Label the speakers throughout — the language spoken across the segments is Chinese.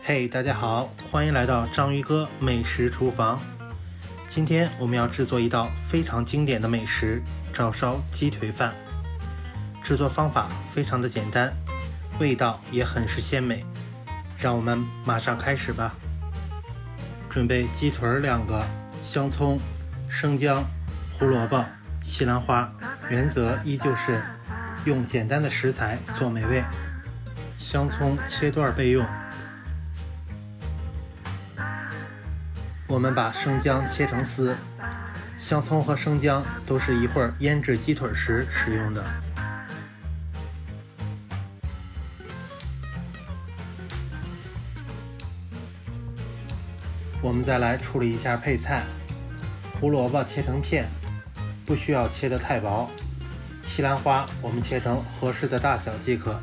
Speaker 1: 嘿，大家好，欢迎来到章鱼哥美食厨房。今天我们要制作一道非常经典的美食——照烧鸡腿饭。制作方法非常的简单，味道也很是鲜美。让我们马上开始吧。准备鸡腿2个，香葱、生姜、胡萝卜、西兰花。原则依旧是用简单的食材做美味。香葱切段备用。我们把生姜切成丝，香葱和生姜都是一会儿腌制鸡腿时使用的。我们再来处理一下配菜，胡萝卜切成片，不需要切得太薄，西兰花我们切成合适的大小即可。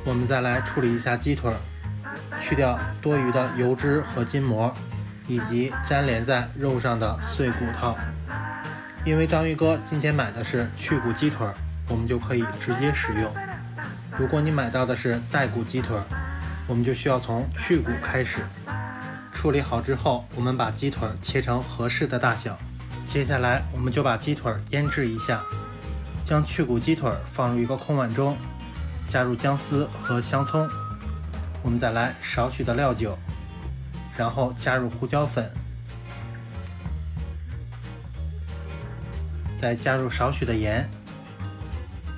Speaker 1: 我们再来处理一下鸡腿，去掉多余的油脂和筋膜，以及粘连在肉上的碎骨头。因为章鱼哥今天买的是去骨鸡腿，我们就可以直接使用。如果你买到的是带骨鸡腿，我们就需要从去骨开始。处理好之后，我们把鸡腿切成合适的大小。接下来我们就把鸡腿腌制一下，将去骨鸡腿放入一个空碗中，加入姜丝和香葱，我们再来少许的料酒，然后加入胡椒粉，再加入少许的盐，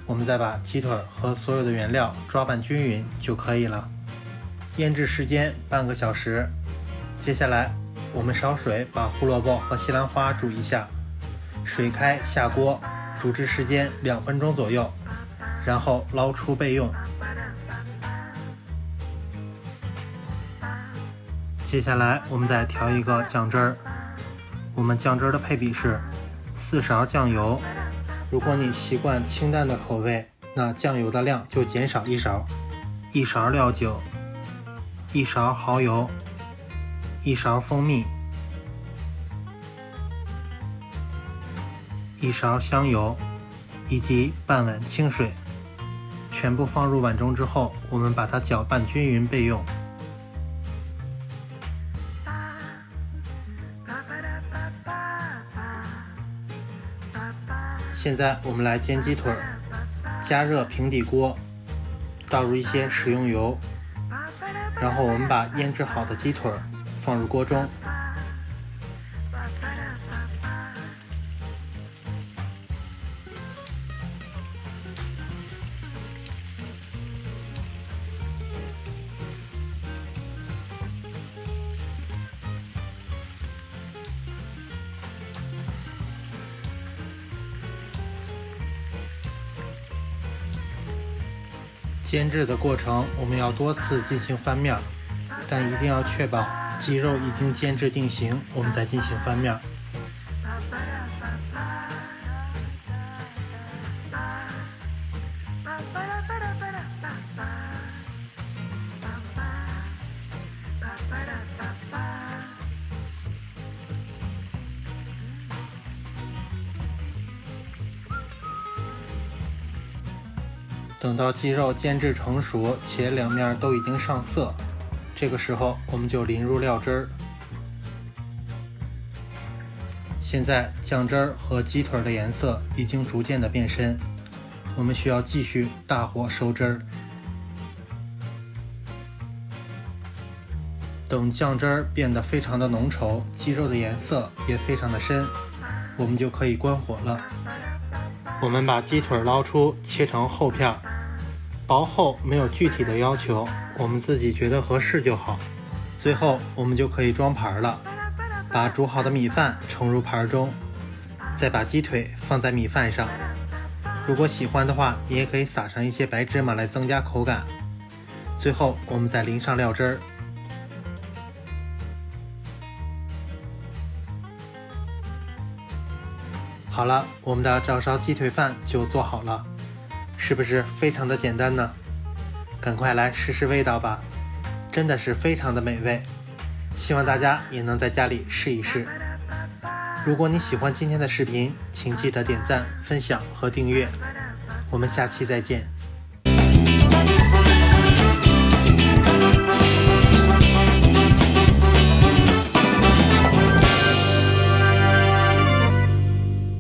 Speaker 1: 我们再把鸡腿和所有的原料抓拌均匀就可以了。腌制时间半个小时。接下来我们烧水把胡萝卜和西兰花煮一下，水开下锅，煮制时间2分钟左右，然后捞出备用。接下来我们再调一个酱汁儿，我们酱汁儿的配比是4勺酱油。如果你习惯清淡的口味，那酱油的量就减少1勺。1勺料酒，1勺蚝油，1勺蜂蜜，1勺香油，以及半碗清水。全部放入碗中之后，我们把它搅拌均匀备用。现在我们来煎鸡腿，加热平底锅，倒入一些食用油，然后我们把腌制好的鸡腿放入锅中。煎制的过程我们要多次进行翻面，但一定要确保鸡肉已经煎制定型，我们再进行翻面。等到鸡肉煎制成熟且两面都已经上色，这个时候我们就淋入料汁儿。现在酱汁儿和鸡腿的颜色已经逐渐的变深，我们需要继续大火收汁儿。等酱汁儿变得非常的浓稠，鸡肉的颜色也非常的深，我们就可以关火了。我们把鸡腿捞出，切成厚片，薄厚没有具体的要求，我们自己觉得合适就好。最后我们就可以装盘了，把煮好的米饭盛入盘中，再把鸡腿放在米饭上。如果喜欢的话，你也可以撒上一些白芝麻来增加口感。最后我们再淋上料汁儿。好了，我们的照烧鸡腿饭就做好了，是不是非常的简单呢？赶快来试试味道吧，真的是非常的美味，希望大家也能在家里试一试。如果你喜欢今天的视频，请记得点赞、分享和订阅。我们下期再见。